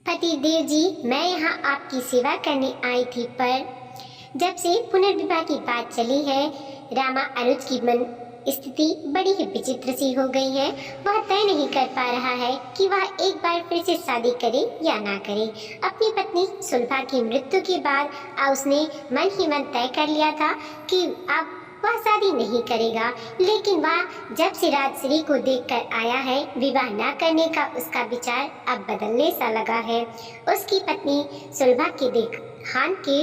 पति देव जी, मैं यहाँ आपकी सेवा करने आई थी, पर जब से पुनर्विवाह की बात चली है, रामा अनुज की मन स्थिति बड़ी ही विचित्र सी हो गई है। वह तय नहीं कर पा रहा है कि वह एक बार फिर से शादी करे या ना करे। अपनी पत्नी सुलभा की मृत्यु के बाद उसने मन ही मन तय कर लिया था कि अब वह शादी नहीं करेगा, लेकिन वह जब से राजश्री को देखकर आया है, विवाह न करने का उसका विचार अब बदलने सा लगा है। उसकी पत्नी सुलभा के देहांत के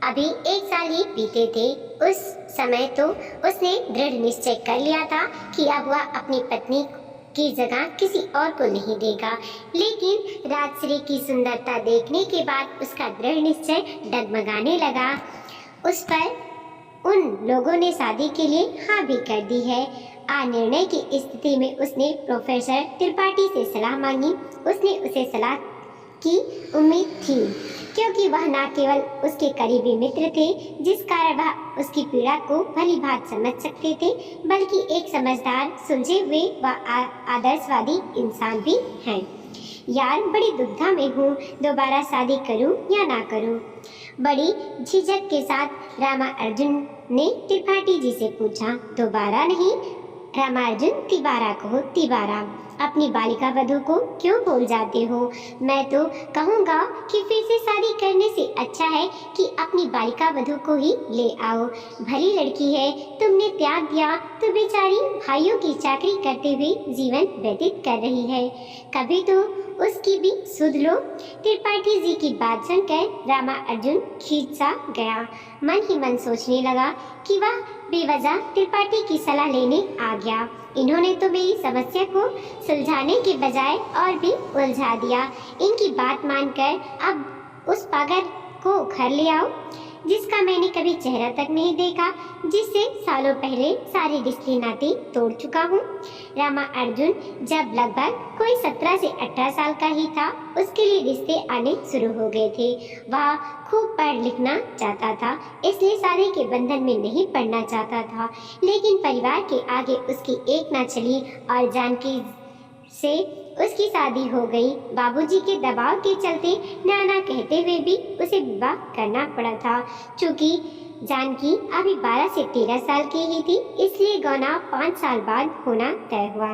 अभी 1 साल ही बीते थे। उस समय तो उसने दृढ़ निश्चय कर लिया था कि अब वह अपनी पत्नी की जगह किसी और को नहीं देगा, लेकिन राजश्री की सुंदरता देखने के बाद उसका दृढ़ निश्चय डगमगाने लगा। उस पर उन लोगों ने शादी के लिए हाँ भी कर दी है। निर्णय की स्थिति में उसने प्रोफेसर त्रिपाठी से सलाह मांगी। उसने उसे सलाह की उम्मीद थी, क्योंकि वह न केवल उसके करीबी मित्र थे, जिस कारण वह उसकी पीड़ा को भली भांति समझ सकते थे, बल्कि एक समझदार, सुलझे हुए व आदर्शवादी इंसान भी हैं। यार, बड़ी दुविधा में हूँ, दोबारा शादी करूँ या ना करूँ। बड़ी झिझक के साथ रामार्जुन ने त्रिपाठी जी से पूछा। दोबारा नहीं रामार्जुन, तिबारा कहो, तिबारा। अपनी बालिका वधू को क्यों भूल जाते हो? मैं तो कहूँगा कि फिर से शादी करने से अच्छा है कि अपनी बालिका वधू को ही ले आओ। भली लड़की है, तुमने त्याग दिया तो बेचारी भाइयों की चाकरी करते हुए जीवन व्यतीत कर रही है, कभी तो उसकी भी सुध लो। त्रिपाठी जी की बात सुनकर रामार्जुन खींच सा गया। मन ही मन सोचने लगा कि वह बेवजह त्रिपाठी की सलाह लेने आ गया। इन्होंने तो मेरी समस्या को सुलझाने के बजाय और भी उलझा दिया। इनकी बात मानकर अब उस पागल को घर ले आओ, जिसका मैंने कभी चेहरा तक नहीं देखा, जिससे सालों पहले सारे रिश्ते नाते तोड़ चुका हूँ। रामार्जुन जब लगभग कोई 17 से 18 साल का ही था, उसके लिए रिश्ते आने शुरू हो गए थे। वह खूब पढ़ लिखना चाहता था, इसलिए शादी के बंधन में नहीं पड़ना चाहता था, लेकिन परिवार के आगे उसकी एक ना चली और जानकी से उसकी शादी हो गई। बाबूजी के दबाव के चलते नाना कहते हुए भी उसे विवाह करना पड़ा था। चूँकि जानकी अभी 12 से 13 साल की ही थी, इसलिए गौना 5 साल बाद होना तय हुआ।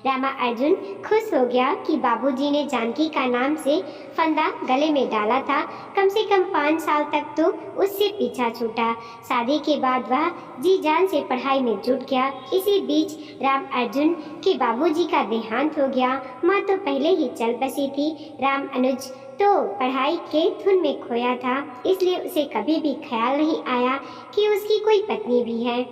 रामार्जुन खुश हो गया कि बाबूजी ने जानकी का नाम से फंदा गले में डाला था। कम से कम 5 साल तक तो उससे पीछा छूटा। शादी के बाद वह जी जान से पढ़ाई में जुट गया। इसी बीच रामार्जुन के बाबूजी का देहांत हो गया। माँ तो पहले ही चल बसी थी। रामानुज तो पढ़ाई के धुन में खोया था, इसलिए उसे कभी भी ख्याल नहीं आया कि उसकी कोई पत्नी भी है।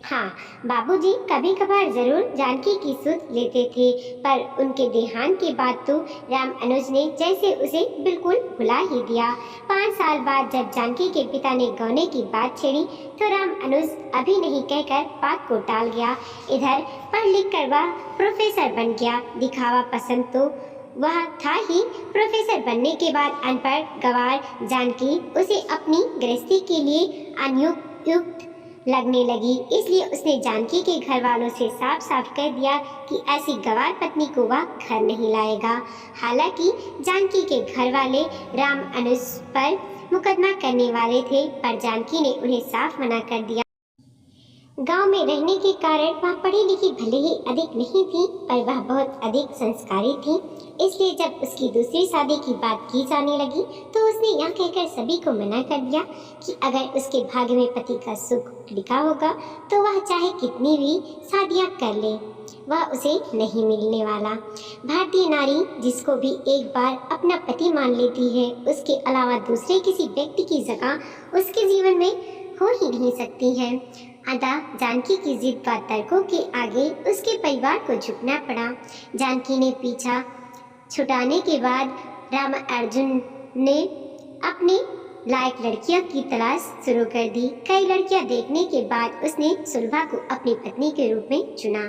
हाँ, बाबूजी कभी कभार जरूर जानकी की सुध लेते थे, पर उनके देहांत के बाद तो रामानुज ने जैसे उसे बिल्कुल भुला ही दिया। 5 साल बाद जब जानकी के पिता ने गौने की बात छेड़ी, तो रामानुज अभी नहीं कहकर बात को टाल गया। इधर पढ़ लिख कर वह प्रोफेसर बन गया। दिखावा पसंद तो वह था ही। प्रोफेसर बनने के बाद अनपढ़ गंवार जानकी उसे अपनी गृहस्थी के लिए अनुपयुक्त लगने लगी, इसलिए उसने जानकी के घर वालों से साफ साफ कह दिया कि ऐसी गंवार पत्नी को वह घर नहीं लाएगा। हालांकि जानकी के घर वाले रामानुज पर मुकदमा करने वाले थे, पर जानकी ने उन्हें साफ मना कर दिया। गांव में रहने के कारण वह पढ़ी लिखी भले ही अधिक नहीं थी, पर वह बहुत अधिक संस्कारी थी। इसलिए जब उसकी दूसरी शादी की बात की जाने लगी, तो उसने यह कहकर सभी को मना कर दिया कि अगर उसके भाग्य में पति का सुख लिखा होगा, तो वह चाहे कितनी भी शादियां कर ले, वह उसे नहीं मिलने वाला। भारतीय नारी जिसको भी एक बार अपना पति मान लेती है, उसके अलावा दूसरे किसी व्यक्ति की जगह उसके जीवन में हो ही नहीं सकती है। अतः जानकी की जिद व तर्कों के आगे उसके परिवार को झुकना पड़ा। जानकी ने पीछा छुटाने के बाद रामार्जुन ने अपने लायक लड़कियों की तलाश शुरू कर दी। कई लड़कियां देखने के बाद उसने सुलभा को अपनी पत्नी के रूप में चुना।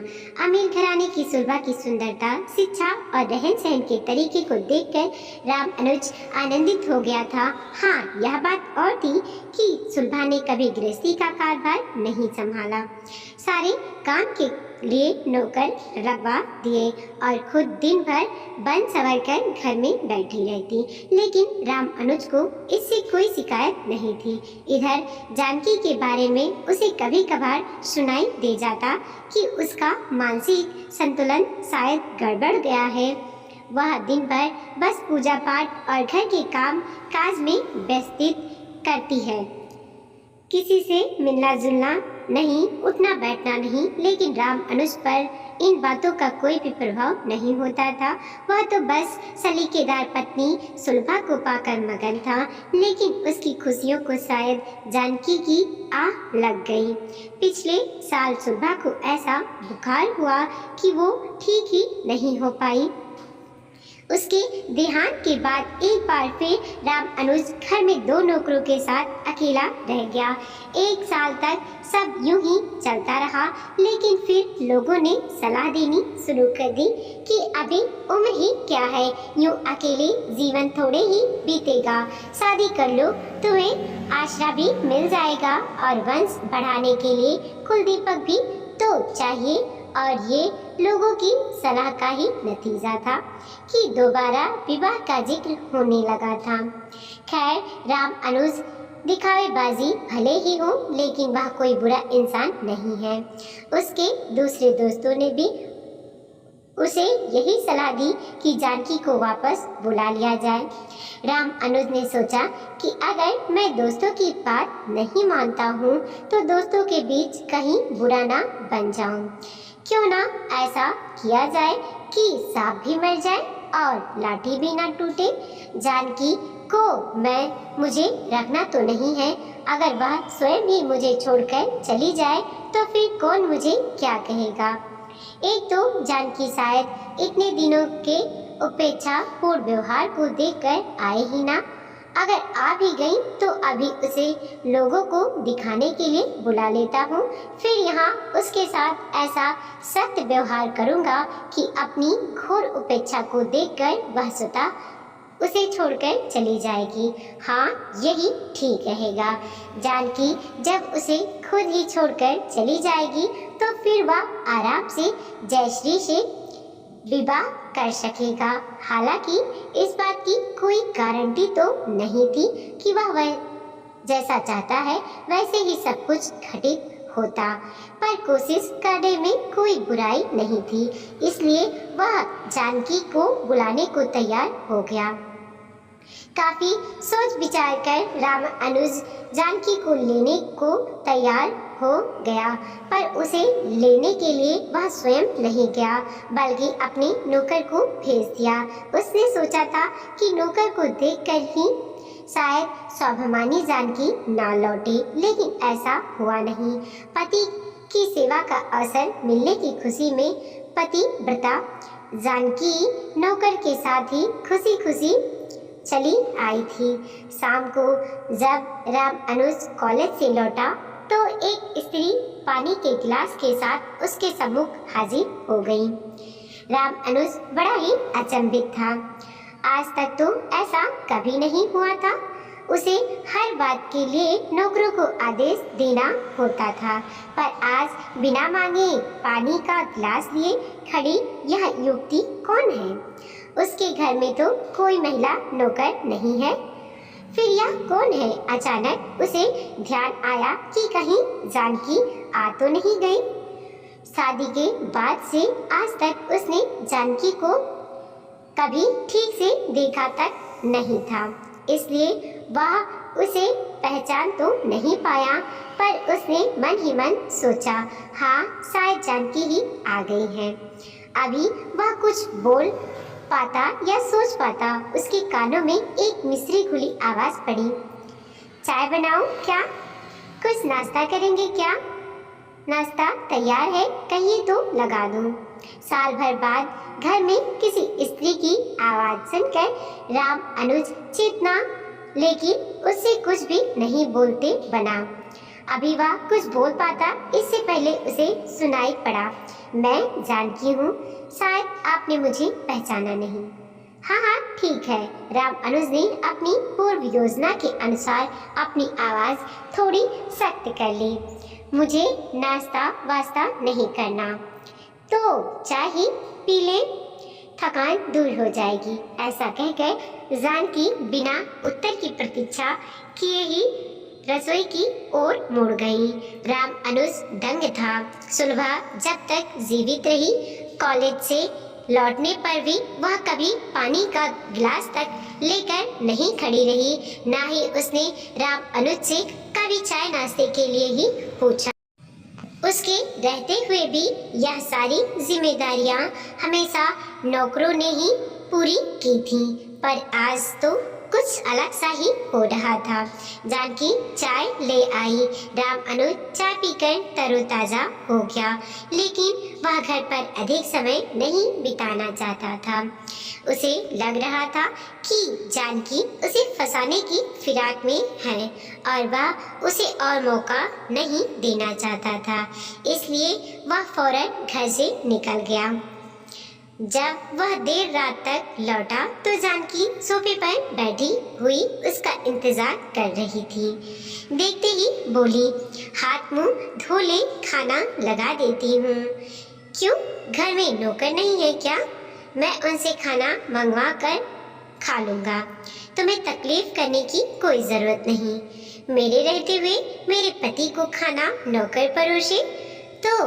अमीर घराने की सुलभा की सुंदरता, शिक्षा और रहन सहन के तरीके को देखकर रामानुज आनंदित हो गया था। हाँ, यह बात और थी कि सुलभा ने कभी गृहस्थी का कारभार नहीं संभाला। सारे काम के लिए नौकर रखवा दिए और खुद दिन भर बन सवर कर घर में बैठी रहती। लेकिन राम अनुज को इससे कोई शिकायत नहीं थी। इधर जानकी के बारे में उसे कभी कभार सुनाई दे जाता कि उसका मानसिक संतुलन शायद गड़बड़ गया है। वह दिन भर बस पूजा पाठ और घर के काम काज में व्यस्त करती है, किसी से मिलना जुलना नहीं, उठना बैठना नहीं। लेकिन राम अनुज पर इन बातों का कोई भी प्रभाव नहीं होता था। वह तो बस सलीकेदार पत्नी सुलभा को पाकर मगन था। लेकिन उसकी खुशियों को शायद जानकी की आह लग गई। पिछले साल सुलभा को ऐसा बुखार हुआ कि वो ठीक ही नहीं हो पाई। उसके देहांत के बाद एक बार फिर राम अनुज घर में 2 नौकरों के साथ अकेला रह गया। 1 साल तक सब यूं ही चलता रहा। लेकिन फिर लोगों ने सलाह देनी शुरू कर दी कि अभी उम्र ही क्या है, यूं अकेले जीवन थोड़े ही बीतेगा, शादी कर लो, तुम्हें आसरा भी मिल जाएगा और वंश बढ़ाने के लिए कुलदीपक भी तो चाहिए। और ये लोगों की सलाह का ही नतीजा था कि दोबारा विवाह का जिक्र होने लगा था। खैर, राम अनुज दिखावेबाजी भले ही हो, लेकिन वह कोई बुरा इंसान नहीं है। उसके दूसरे दोस्तों ने भी उसे यही सलाह दी कि जानकी को वापस बुला लिया जाए। राम अनुज ने सोचा कि अगर मैं दोस्तों की बात नहीं मानता हूँ तो दोस्तों के बीच कहीं बुरा ना बन जाऊं। क्यों ना ऐसा किया जाए कि सांप भी मर जाए और लाठी भी ना टूटे। जानकी को मुझे रखना तो नहीं है। अगर वह स्वयं भी मुझे छोड़कर चली जाए तो फिर कौन मुझे क्या कहेगा। एक तो जानकी शायद इतने दिनों के उपेक्षा पूर्ण व्यवहार को देखकर आए ही ना। अगर आ भी गई तो अभी उसे लोगों को दिखाने के लिए बुला लेता हूँ, फिर यहाँ उसके साथ ऐसा सख्त व्यवहार करूँगा कि अपनी घोर उपेक्षा को देखकर वह स्वतः उसे छोड़कर चली जाएगी। हाँ, यही ठीक रहेगा। जानकी जब उसे खुद ही छोड़कर चली जाएगी तो फिर वह आराम से जयश्री से विवाह कर सकेगा। हालांकि इस बात की कोई गारंटी तो नहीं थी कि वह जैसा चाहता है वैसे ही सब कुछ घटित होता, पर कोशिश करने में कोई बुराई नहीं थी। इसलिए वह जानकी को बुलाने को तैयार हो गया। काफी सोच विचार कर राम अनुज जानकी को लेने को तैयार हो गया, पर उसे लेने के लिए वह स्वयं नहीं गया बल्कि अपने नौकर को भेज दिया। उसने सोचा था कि नौकर को देखकर ही शायद स्वाभिमानी जानकी ना लौटे, लेकिन ऐसा हुआ नहीं। पति की सेवा का अवसर मिलने की खुशी में पतिव्रता जानकी नौकर के साथ ही खुशी खुशी चली आई थी। शाम को जब राम अनुज कॉलेज से लौटा तो एक स्त्री पानी के गिलास के साथ उसके सम्मुख हाजिर हो गई। राम अनुज बड़ा ही अचंभित था। आज तक तो ऐसा कभी नहीं हुआ था। उसे हर बात के लिए नौकरों को आदेश देना होता था, पर आज बिना मांगे पानी का गिलास लिए खड़ी यह युवती कौन है? उसके घर में तो कोई महिला नौकर नहीं है, फिर यह कौन है? अचानक उसे ध्यान आया कि कहीं जानकी आ तो नहीं गई। शादी के बाद से आज तक उसने जानकी को कभी ठीक से देखा तक नहीं था, इसलिए वह उसे पहचान तो नहीं पाया, पर उसने मन ही मन सोचा, हाँ शायद जानकी ही आ गई है। अभी वह कुछ बोल पाता या सोच पाता, उसके कानों में एक मिश्री खुली आवाज पड़ी, चाय बनाऊं क्या? कुछ नाश्ता करेंगे क्या? नाश्ता तैयार है, कहिए तो लगा दूं। साल भर बाद घर में किसी स्त्री की आवाज सुनकर राम अनुज चेतना, लेकिन उससे कुछ भी नहीं बोलते बना। अभी वह कुछ बोल पाता इससे पहले उसे सुनाई पड़ा, मैं जानकी हूँ, शायद आपने मुझे पहचाना नहीं। हाँ हाँ ठीक है। राम अनुज ने अपनी पूर्व योजना के अनुसार अपनी आवाज थोड़ी सख्त कर ली। मुझे नाश्ता वास्ता नहीं करना, तो चाय ही पी ले, थकान दूर हो जाएगी। ऐसा कहकर जानकी बिना उत्तर की प्रतीक्षा किए ही रसोई की ओर मुड़ गई। राम अनुज दंग था। सुलभा जब तक जीवित रही, कॉलेज से लौटने पर भी वह कभी पानी का गिलास तक लेकर नहीं खड़ी रही। ना ही उसने राम अनुज से कभी चाय नाश्ते के लिए ही पूछा। उसके रहते हुए भी यह सारी जिम्मेदारियां हमेशा नौकरों ने ही पूरी की थी, पर आज तो कुछ अलग सा ही हो रहा था। जानकी चाय ले आई। राम अनुज चाय पीकर तरोताजा हो गया, लेकिन वह घर पर अधिक समय नहीं बिताना चाहता था। उसे लग रहा था कि जानकी उसे फंसाने की फिराक में है और वह उसे और मौका नहीं देना चाहता था, इसलिए वह फौरन घर से निकल गया। जब वह देर रात तक लौटा तो जानकी सोफे पर बैठी हुई उसका इंतजार कर रही थी। देखते ही बोली, हाथ मुंह धो ले, खाना लगा देती हूँ। क्यों, घर में नौकर नहीं है क्या? मैं उनसे खाना मंगवा कर खा लूँगा, तुम्हें तकलीफ करने की कोई ज़रूरत नहीं। मेरे रहते हुए मेरे पति को खाना नौकर परोसे तो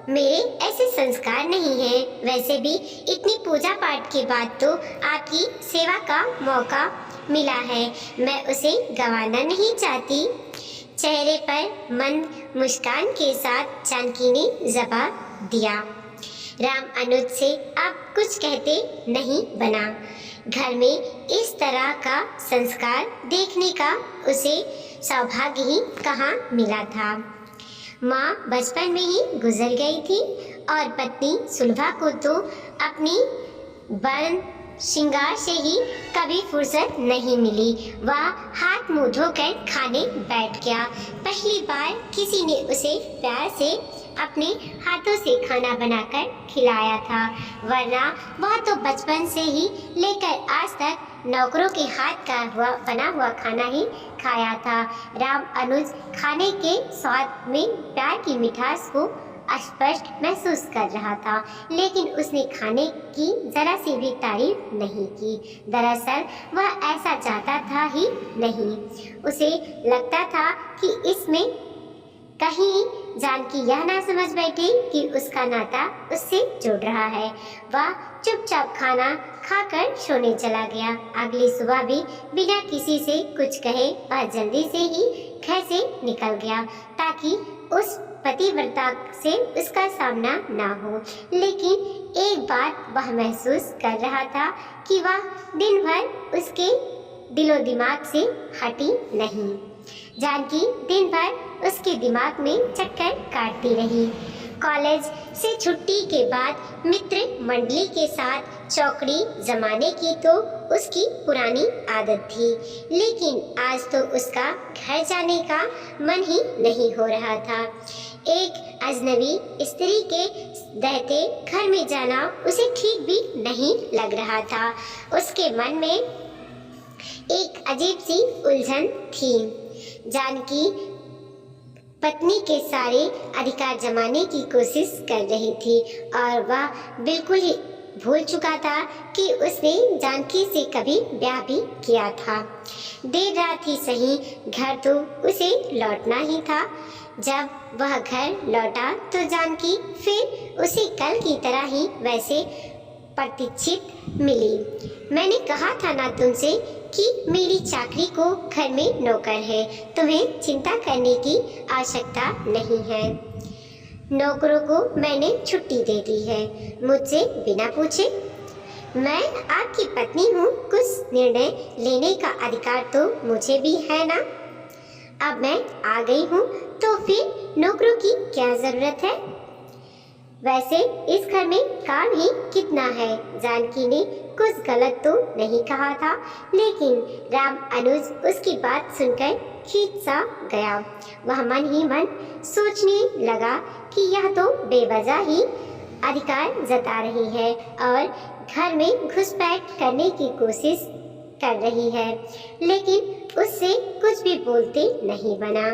मेरे ऐसे संस्कार नहीं है। वैसे भी इतनी पूजा पाठ के बाद तो आपकी सेवा का मौका मिला है, मैं उसे गंवाना नहीं चाहती। चेहरे पर मंद मुस्कान के साथ जानकी ने जवाब दिया। राम अनुज से अब कुछ कहते नहीं बना। घर में इस तरह का संस्कार देखने का उसे सौभाग्य ही कहाँ मिला था। माँ बचपन में ही गुजर गई थी और पत्नी सुलभा को तो अपनी बन श्रृंगार से ही कभी फुर्सत नहीं मिली। वह हाथ मुंह धोकर खाने बैठ गया। पहली बार किसी ने उसे प्यार से अपने हाथों से खाना बनाकर खिलाया था, वरना वह तो बचपन से ही लेकर आज तक नौकरों के हाथ का बना हुआ खाना ही खाया था। राम अनुज खाने के स्वाद में प्यार की मिठास को स्पष्ट महसूस कर रहा था, लेकिन उसने खाने की जरा सी भी तारीफ नहीं की। दरअसल वह ऐसा चाहता था ही नहीं। उसे लगता था कि इसमें कहीं जानकी यह ना समझ बैठे कि उसका नाता उससे जुड़ रहा है। वह चुपचाप खाना खाकर सोने चला गया। अगली सुबह भी बिना किसी से कुछ कहे वह जल्दी से ही घर से निकल गया, ताकि उस पतिव्रता से उसका सामना ना हो। लेकिन एक बात वह महसूस कर रहा था कि वह दिन भर उसके दिलो दिमाग से हटी नहीं। जानकी दिन भर उसके दिमाग में चक्कर काटती रही। कॉलेज से छुट्टी के बाद मित्र मंडली के साथ चौकड़ी जमाने की तो उसकी पुरानी आदत थी, लेकिन आज तो उसका घर जाने का मन ही नहीं हो रहा था। एक अजनबी स्त्री के रहते घर में जाना उसे ठीक भी नहीं लग रहा था। उसके मन में एक अजीब सी उलझन थी। जानकी पत्नी के सारे अधिकार जमाने की कोशिश कर रही थी और वह बिल्कुल ही भूल चुका था कि उसने जानकी से कभी ब्याह भी किया था। देर रात ही सही, घर तो उसे लौटना ही था। जब वह घर लौटा तो जानकी फिर उसे कल की तरह ही वैसे प्रतीक्षित मिली। मैंने कहा था ना तुमसे कि मेरी चाकरी को घर में नौकर है, तुम्हें चिंता करने की आवश्यकता नहीं है। नौकरों को मैंने छुट्टी दे दी है, मुझसे बिना पूछे। मैं आपकी पत्नी हूँ, कुछ निर्णय लेने का अधिकार तो मुझे भी है ना। अब मैं आ गई हूँ तो फिर नौकरों की क्या जरूरत है। वैसे इस घर में काम ही कितना है। जानकी ने कुछ गलत तो नहीं कहा था, लेकिन राम अनुज उसकी बात सुनकर खींच सा गया। वह मन ही मन सोचने लगा कि यह तो बेवजह ही अधिकार जता रही है और घर में घुसपैठ करने की कोशिश कर रही है, लेकिन उससे कुछ भी बोलते नहीं बना।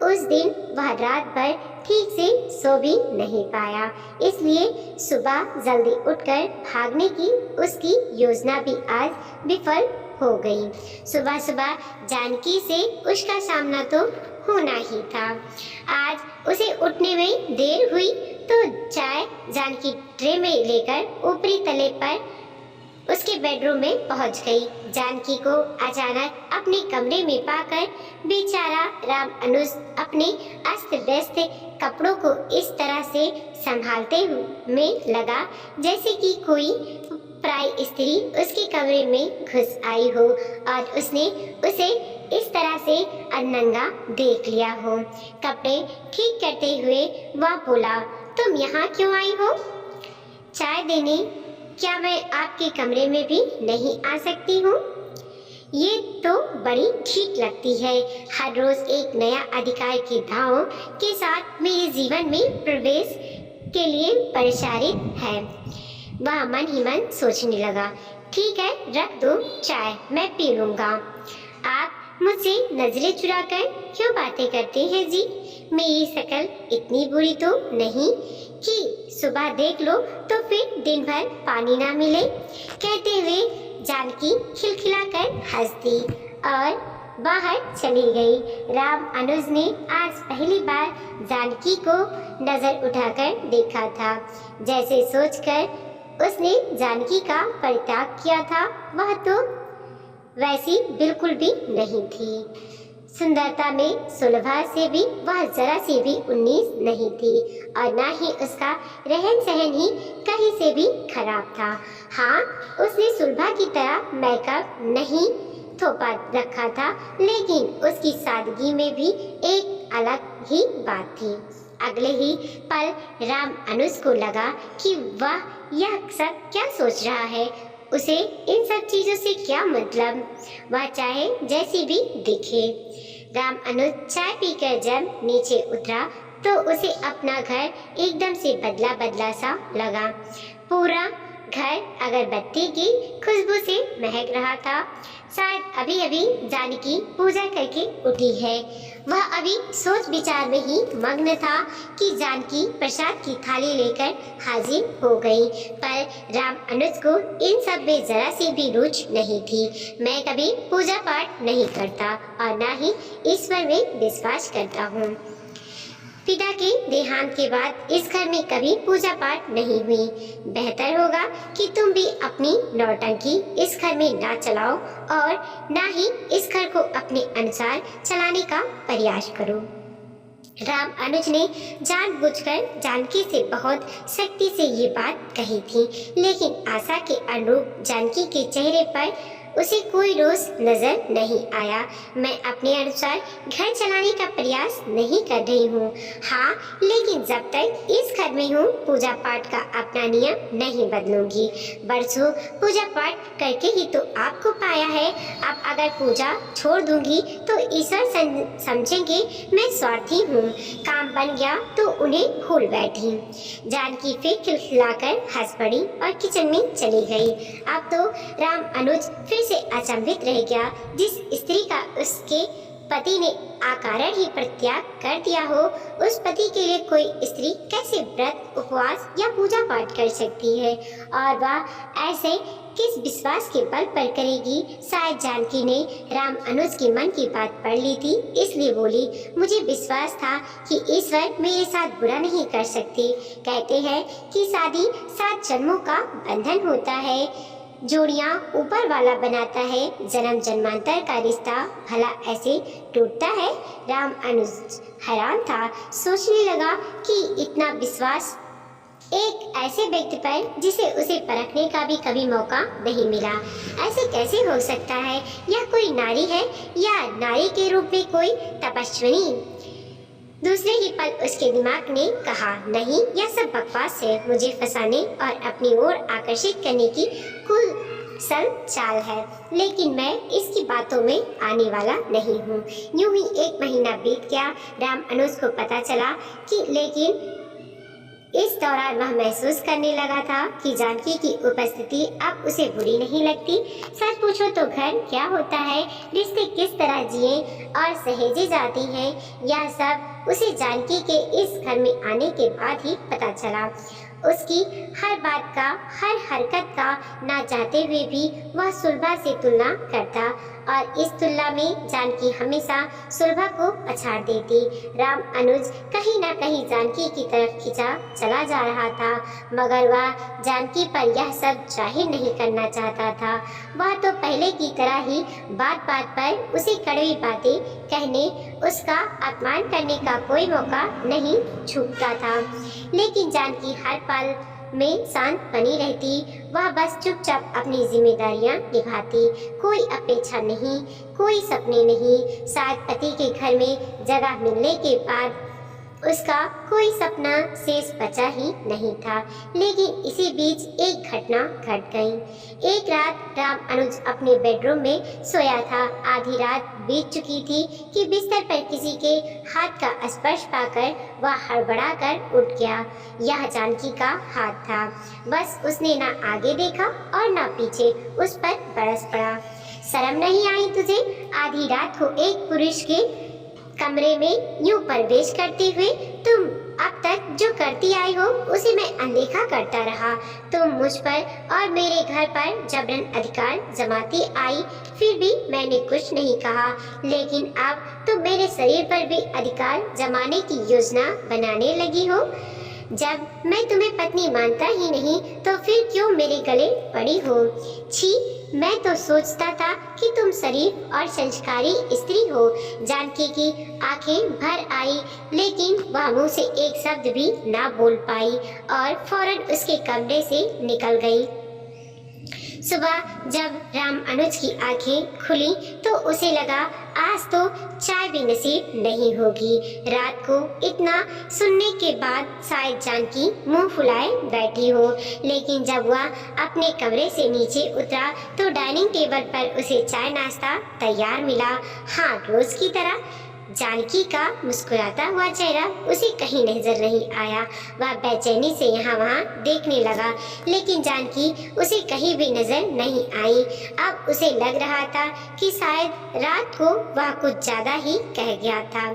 उस दिन वह रात भर ठीक से सो भी नहीं पाया, इसलिए सुबह जल्दी उठकर भागने की उसकी योजना भी आज विफल हो गई। सुबह सुबह जानकी से उसका सामना तो होना ही था। आज उसे उठने में देर हुई तो चाय जानकी ट्रे में लेकर ऊपरी तले पर उसके बेडरूम में पहुंच गई। जानकी को अचानक अपने कमरे में पाकर बेचारा राम अनुज अपने अस्त व्यस्त कपड़ों को इस तरह से संभालते हुए लगा जैसे कि कोई पराई स्त्री उसके कमरे में घुस आई हो और उसने उसे इस तरह से अनंगा देख लिया हो। कपड़े ठीक करते हुए वह बोला, तुम यहाँ क्यों आई हो? चाय देने? क्या मैं आपके कमरे में भी नहीं आ सकती हूँ? ये तो बड़ी ठीक लगती है। हर रोज एक नया अधिकार के दावों के साथ मेरे जीवन में प्रवेश के लिए परिचारित है। वह मन ही मन सोचने लगा, ठीक है, रख दो चाय, मैं पी लूँगा। आप मुझसे नजरें चुराकर क्यों बातें करते हैं जी? मेरी शक्ल इतनी बुरी तो नहीं कि सुबह देख लो तो फिर दिन भर पानी ना मिले। कहते हुए जानकी खिलखिलाकर हंस दी और बाहर चली गई। राम अनुज ने आज पहली बार जानकी को नजर उठाकर देखा था। जैसे सोचकर उसने जानकी का परित्याग किया था, वह तो वैसी बिल्कुल भी नहीं थी। सुंदरता में सुलभा से भी वह जरा सी भी 19 नहीं थी और ना ही उसका रहन सहन ही कहीं से भी खराब था। हाँ, उसने सुलभा की तरह मेकअप नहीं थोपा रखा था, लेकिन उसकी सादगी में भी एक अलग ही बात थी। अगले ही पल राम अनुज को लगा कि वह यह सब क्या सोच रहा है। उसे इन सब चीजों से क्या मतलब, वह चाहे जैसी भी दिखे। राम अनुज चाय पीकर जब नीचे उतरा तो उसे अपना घर एकदम से बदला बदला सा लगा। पूरा घर अगरबत्ती की खुशबू से महक रहा था। शायद अभी अभी जानकी पूजा करके उठी है। वह अभी सोच विचार में ही मग्न था कि जानकी प्रसाद की थाली लेकर हाजिर हो गई। पर राम अनुज को इन सब में जरा सी भी रुचि नहीं थी। मैं कभी पूजा पाठ नहीं करता और ना ही ईश्वर में विश्वास करता हूँ। पिता के देहांत के बाद इस घर में कभी पूजा पाठ नहीं हुई। बेहतर होगा कि तुम भी अपनी नौटंकी इस घर में ना चलाओ और ना ही इस घर को अपने अनुसार चलाने का प्रयास करो। राम अनुज ने जानबूझकर जानकी से बहुत सख्ती से ये बात कही थी, लेकिन आशा के अनुरूप जानकी के चेहरे पर उसे कोई रोष नजर नहीं आया। मैं अपने अनुसार घर चलाने का प्रयास नहीं कर रही हूँ। हाँ, लेकिन जब तक इस घर में हूँ पूजा पाठ का अपना नियम नहीं बदलूंगी। बरसों पूजा पाठ करके ही तो आपको पाया है। अब अगर पूजा छोड़ दूंगी तो ईश्वर समझेंगे मैं स्वार्थी हूँ। काम बन गया तो उन्हें भूल बैठी। जानकी फिर खिलखिलाकर हंस पड़ी और किचन में चली गई। अब तो राम अनुज फिर से अचंभित रह गया। जिस स्त्री का उसके पति ने अकारण ही परित्याग कर दिया हो, उस पति के लिए कोई स्त्री कैसे व्रत, उपवास या पूजा पाठ कर सकती है, और वह ऐसे किस विश्वास के बल पर करेगी। शायद जानकी ने राम अनुज के मन की बात पढ़ ली थी, इसलिए बोली, मुझे विश्वास था कि ईश्वर मेरे साथ बुरा नहीं कर सकते। कहते हैं कि शादी 7 जन्मों का बंधन होता है, जोड़ियां ऊपर वाला बनाता है, जन्म जन्मांतर का रिश्ता भला ऐसे टूटता है। राम अनुज हैरान था, सोचने लगा कि इतना विश्वास एक ऐसे व्यक्ति पर जिसे उसे परखने का भी कभी मौका नहीं मिला, ऐसे कैसे हो सकता है? यह कोई नारी है या नारी के रूप में कोई तपस्विनी? दूसरे ही पल उसके दिमाग ने कहा, नहीं, यह सब बकवास है, मुझे फंसाने और अपनी ओर आकर्षित करने की कुल चाल है, लेकिन मैं इसकी बातों में आने वाला नहीं हूँ। यूं ही 1 महीना बीत गया। राम अनुज को पता चला कि लेकिन इस दौरान वह महसूस करने लगा था कि जानकी की उपस्थिति अब उसे बुरी नहीं लगती। सच पूछो तो घर क्या होता है, रिश्ते किस तरह जिए और सहेजे जाते हैं, यह सब उसे जानकी के इस घर में आने के बाद ही पता चला। उसकी हर बात का, हर हरकत का ना चाहते हुए भी वह सुलभा से तुलना करता और इस तुलना में जानकी हमेशा सुलभा को पछाड़ देती। राम अनुज कहीं ना कहीं जानकी की तरफ खिंचा चला जा रहा था, मगर वह जानकी पर यह सब जाहिर नहीं करना चाहता था। वह तो पहले की तरह ही बात बात पर उसे कड़वी बातें कहने, उसका अपमान करने का कोई मौका नहीं छूटता था। लेकिन जानकी हर पल में शांत बनी रहती। वह बस चुपचाप अपनी जिम्मेदारियां निभाती। कोई अपेक्षा नहीं, कोई सपने नहीं। शायद पति के घर में जगह मिलने के बाद उसका कोई सपना शेष बचा ही नहीं था। लेकिन इसी बीच एक घटना घट गई। एक रात राम अनुज अपने बेडरूम में सोया था। आधी रात बीत चुकी थी कि बिस्तर पर किसी के हाथ का स्पर्श पाकर वह हड़बड़ा कर उठ गया। यह जानकी का हाथ था। बस उसने ना आगे देखा और ना पीछे, उस पर बरस पड़ा। शर्म नहीं आई तुझे? आधी रात को एक पुरुष के कमरे में यूं प्रवेश करते हुए तुम अब तक जो करती आई हो उसे मैं अनदेखा करता रहा। तुम मुझ पर और मेरे घर पर जबरन अधिकार जमाती आई, फिर भी मैंने कुछ नहीं कहा। लेकिन अब तुम मेरे शरीर पर भी अधिकार जमाने की योजना बनाने लगी हो। जब मैं तुम्हें पत्नी मानता ही नहीं तो फिर क्यों मेरे गले पड़ी हो? छी, मैं तो सोचता था कि तुम शरीफ और संस्कारी स्त्री हो। जानकी की आंखें भर आई, लेकिन वह मुंह से एक शब्द भी ना बोल पाई और फौरन उसके कमरे से निकल गई। सुबह जब राम अनुज की आंखें खुली तो उसे लगा आज तो चाय भी नसीब नहीं होगी। रात को इतना सुनने के बाद शायद जानकी मुंह फुलाए बैठी हो, लेकिन जब वह अपने कमरे से नीचे उतरा तो डाइनिंग टेबल पर उसे चाय नाश्ता तैयार मिला। हाँ, रोज की तरह। जानकी का मुस्कुराता हुआ चेहरा उसे कहीं नजर नहीं आया। वह बेचैनी से यहाँ वहाँ देखने लगा, लेकिन जानकी उसे कहीं भी नजर नहीं आई। अब उसे लग रहा था कि शायद रात को वह कुछ ज्यादा ही कह गया था।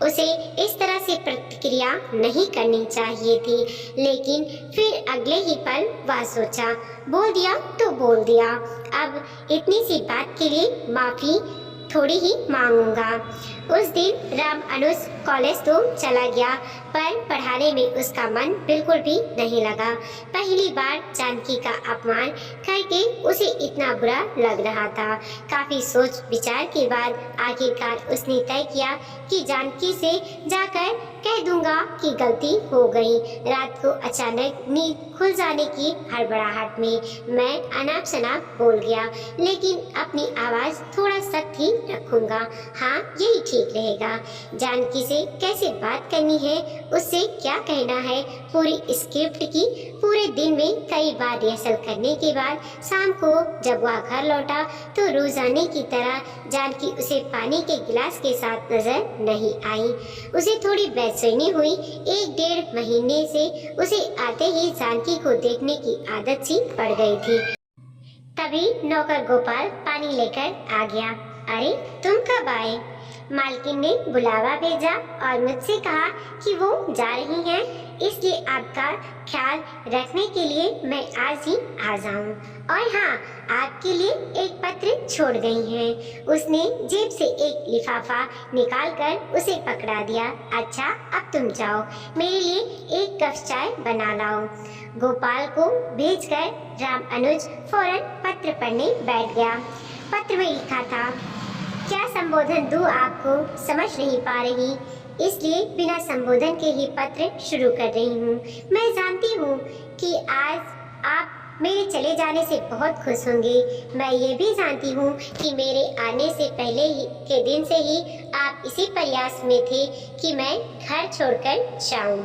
उसे इस तरह से प्रतिक्रिया नहीं करनी चाहिए थी, लेकिन फिर अगले ही पल वह सोचा, बोल दिया तो बोल दिया। अब इतनी सी बात के लिए माफी थोड़ी ही मांगूंगा। उस दिन राम अनुज कॉलेज तो चला गया, पर पढ़ाने में उसका मन बिल्कुल भी नहीं लगा। पहली बार जानकी का अपमान करके उसे इतना बुरा लग रहा था। काफी सोच विचार के बाद आखिरकार उसने तय किया कि जानकी से जाकर कह दूंगा कि गलती हो गई। रात को अचानक नींद खुल जाने की हड़बड़ाहट में मैं अनाप शनाप बोल गया, लेकिन अपनी आवाज थोड़ा सख्त ही रखूंगा। हाँ, यही ठीक रहेगा। जानकी से कैसे बात करनी है, उससे क्या कहना है, पूरी स्क्रिप्ट की पूरे दिन में कई बार रिहर्सल करने के बाद शाम को जब वह घर लौटा तो रोजाने की तरह जानकी उसे पानी के गिलास के साथ नजर नहीं आई। उसे थोड़ी बेचैनी हुई। 1-1.5 महीने से उसे आते ही जानकी को देखने की आदत सी पड़ गई थी। तभी नौकर गोपाल पानी लेकर आ गया। अरे, तुम कब आए? मालकिन ने बुलावा भेजा और मुझसे कहा कि वो जा रही हैं, इसलिए आपका ख्याल रखने के लिए मैं आज ही आ जाऊं। और हाँ, आपके लिए एक पत्र छोड़ गई हैं। उसने जेब से एक लिफाफा निकालकर उसे पकड़ा दिया। अच्छा, अब तुम जाओ, मेरे लिए एक कप चाय बना लाओ। गोपाल को भेजकर राम अनुज फौरन पत्र पढ़ने बैठ गया। पत्र में लिखा था, क्या संबोधन दूं आपको समझ नहीं पा रही, इसलिए बिना संबोधन के ही पत्र शुरू कर रही हूँ। मैं जानती हूँ कि आज आप मेरे चले जाने से बहुत खुश होंगे। मैं ये भी जानती हूँ कि मेरे आने से पहले ही के दिन से ही आप इसी प्रयास में थे कि मैं घर छोड़कर जाऊँ,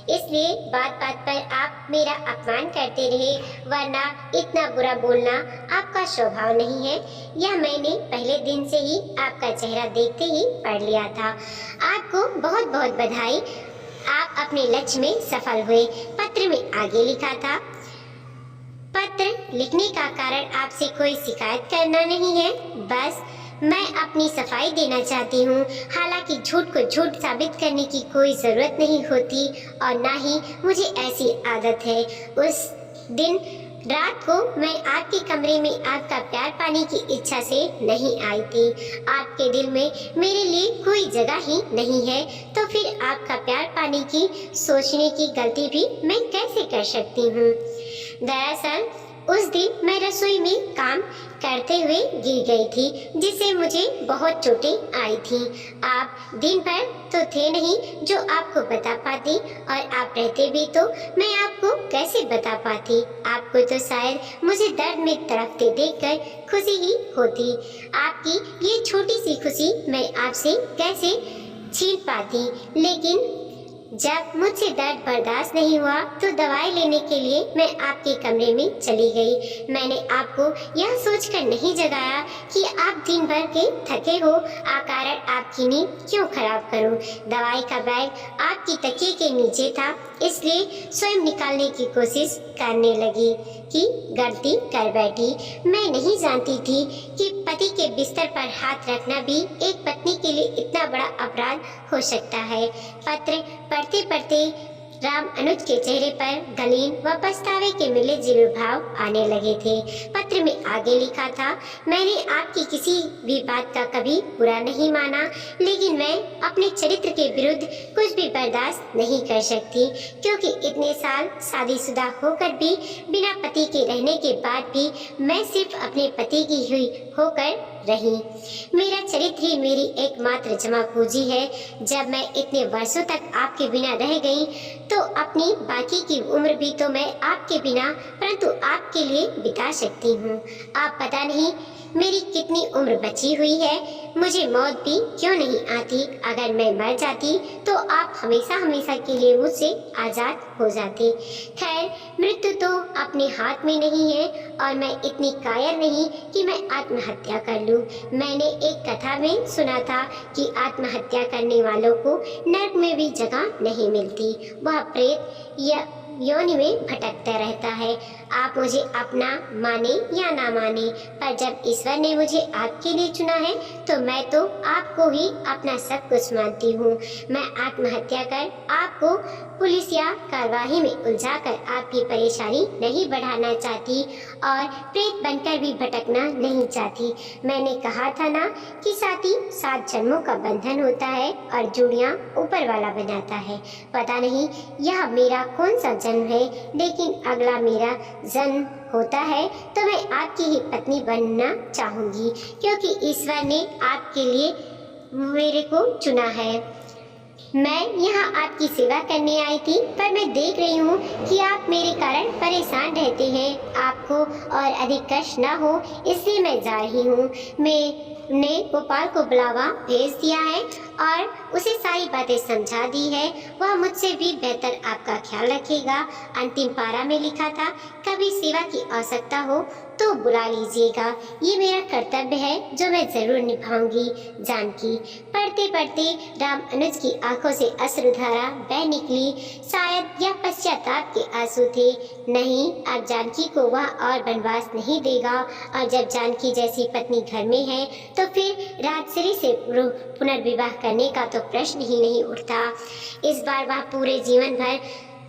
इसलिए बात बात पर आप मेरा अपमान करते रहे, वरना इतना बुरा बोलना आपका स्वभाव नहीं है। यह मैंने पहले दिन से ही आपका चेहरा देखते ही पढ़ लिया था। आपको बहुत बहुत बधाई। आप अपने लक्ष्य में सफल हुए। पत्र में आगे लिखा था, पत्र लिखने का कारण आपसे कोई शिकायत करना नहीं है, बस मैं अपनी सफाई देना चाहती हूँ। हालांकि झूठ को झूठ साबित करने की कोई ज़रूरत नहीं होती और ना ही मुझे ऐसी आदत है। उस दिन रात को मैं आपके कमरे में आपका प्यार पाने की इच्छा से नहीं आई थी। आपके दिल में मेरे लिए कोई जगह ही नहीं है, तो फिर आपका प्यार पाने की सोचने की गलती भी मैं कैसे कर सकती हूँ। दरअसल उस दिन मैं रसोई में काम करते हुए गिर गई थी, जिससे मुझे बहुत चोटें आई थी। आप दिन भर तो थे नहीं जो आपको बता पाती, और आप रहते भी तो मैं आपको कैसे बता पाती। आपको तो शायद मुझे दर्द में तड़पते देखकर खुशी ही होती। आपकी ये छोटी सी खुशी मैं आपसे कैसे छीन पाती। लेकिन जब मुझसे दर्द बर्दाश्त नहीं हुआ तो दवाई लेने के लिए मैं आपके कमरे में चली गई। मैंने आपको यह सोचकर नहीं जगाया कि आप दिन भर के थके हो, कारण आपकी नींद क्यों खराब करूं। दवाई का बैग आपकी तकिए के नीचे था, इसलिए स्वयं निकालने की कोशिश करने लगी कि गलती कर बैठी। मैं नहीं जानती थी कि पति के बिस्तर पर हाथ रखना भी एक पत्नी के लिए इतना बड़ा अपराध हो सकता है। पत्र पढ़ते पढ़ते राम अनुज के चेहरे पर गलीन व पछतावे के मिले जुले भाव आने लगे थे। पत्र में आगे लिखा था, मैंने आपकी किसी भी बात का कभी बुरा नहीं माना, लेकिन मैं अपने चरित्र के विरुद्ध कुछ भी बर्दाश्त नहीं कर सकती, क्योंकि इतने साल शादीशुदा होकर भी बिना पति के रहने के बाद भी मैं सिर्फ अपने पति की हुई होकर रही। मेरा चरित्र ही मेरी एकमात्र जमा पूंजी है। जब मैं इतने वर्षों तक आपके बिना रह गई तो अपनी बाकी की उम्र भी तो मैं आपके बिना परंतु आपके लिए बिता सकती हूँ। आप पता नहीं मेरी कितनी उम्र बची हुई है, मुझे मौत भी क्यों नहीं आती। अगर मैं मर जाती तो आप हमेशा हमेशा के लिए मुझसे आज़ाद हो जाते। खैर, मृत्यु तो अपने हाथ में नहीं है और मैं इतनी कायर नहीं कि मैं आत्महत्या कर लूं। मैंने एक कथा में सुना था कि आत्महत्या करने वालों को नर्क में भी जगह नहीं मिलती, वह प्रेत या योनि में भटकता रहता है। आप मुझे अपना माने या ना माने, पर जब ईश्वर ने मुझे आपके लिए चुना है तो मैं तो आपको ही अपना सब कुछ मानती हूँ। मैं आत्महत्या कर आपको पुलिस या कार्यवाही में उलझाकर आपकी परेशानी नहीं बढ़ाना चाहती और प्रेत बनकर भी भटकना नहीं चाहती। मैंने कहा था ना कि साथी 7 जन्मों का बंधन होता है और जोड़ियाँ ऊपर वाला बनाता है। पता नहीं यह मेरा कौन सा जन्म है, लेकिन अगला मेरा जन्म होता है तो मैं आपकी ही पत्नी बनना चाहूँगी, क्योंकि ईश्वर ने आपके लिए मेरे को चुना है। मैं यहाँ आपकी सेवा करने आई थी, पर मैं देख रही हूँ कि आप मेरे कारण परेशान रहते हैं। आपको और अधिक कष्ट न हो इसलिए मैं जा रही हूँ। मैंने गोपाल को बुलावा भेज दिया है और उसे सारी बातें समझा दी है। वह मुझसे भी बेहतर आपका ख्याल रखेगा। अंतिम पारा में लिखा था, कभी सेवा की आवश्यकता हो तो बुला लीजिएगा। ये मेरा कर्तव्य है जो मैं जरूर निभाऊंगी। जानकी। पढ़ते पढ़ते राम अनुज की आंखों से अश्रुधारा बह निकली। शायद यह पश्चाताप के आंसू थे। नहीं, अब जानकी को वह और वनवास नहीं देगा, और जब जानकी जैसी पत्नी घर में है तो फिर राजश्री से पुनर्विवाह करने का तो प्रश्न ही नहीं उठता। इस बार वह पूरे जीवन भर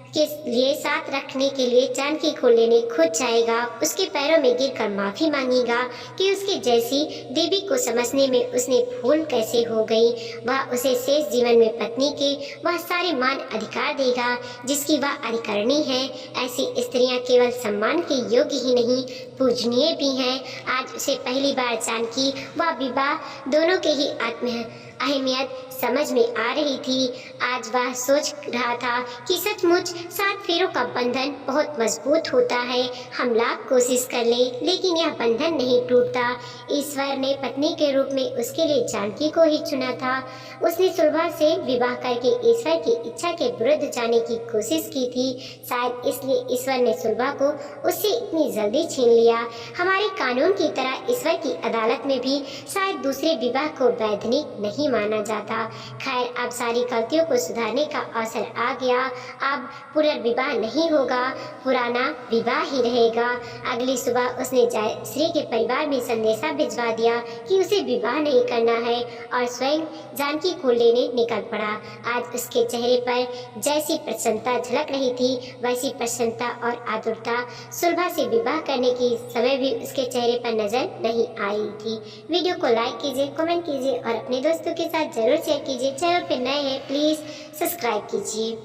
के लिए साथ रखने के लिए जानकी को लेने खुद जाएगा। उसके पैरों में गिरकर माफी मांगेगा कि उसके जैसी देवी को समझने में उसने भूल कैसे हो गई। वह उसे शेष जीवन में पत्नी के वह सारे मान अधिकार देगा जिसकी वह अधिकारिणी है। ऐसी स्त्रियां केवल सम्मान के योग्य ही नहीं, पूजनीय भी हैं। आज उसे पहली बार जानकी व विवाह दोनों के ही अहमियत समझ में आ रही थी। आज वह सोच रहा था कि सचमुच 7 फेरों का बंधन बहुत मजबूत होता है। हम लाख कोशिश कर लें लेकिन यह बंधन नहीं टूटता। ईश्वर ने पत्नी के रूप में उसके लिए जानकी को ही चुना था। उसने सुलभा से विवाह करके ईश्वर की इच्छा के विरुद्ध जाने की कोशिश की थी। शायद इसलिए ईश्वर ने सुलभा को उससे इतनी जल्दी छीन लिया। हमारे कानून की तरह ईश्वर की अदालत में भी शायद दूसरे विवाह को वैधानिक नहीं नहीं माना जाता। खैर, अब सारी गलतियों को सुधारने का अवसर आ गया। अब पुनर्विवाह नहीं होगा, पुराना विवाह ही रहेगा। अगली सुबह उसने जयश्री के परिवार में संदेशा भिजवा दिया कि उसे विवाह नहीं करना है और स्वयं जानकी को लेने निकल पड़ा। आज उसके चेहरे पर जैसी प्रसन्नता झलक रही थी, वैसी प्रसन्नता और आतुरता सुलभा से विवाह करने की समय भी उसके चेहरे पर नजर नहीं आई थी। वीडियो को लाइक कीजिए, कमेंट कीजिए और अपने दोस्तों के साथ जरूर शेयर कीजिए। चैनल पर नए हैं प्लीज़ सब्सक्राइब कीजिए।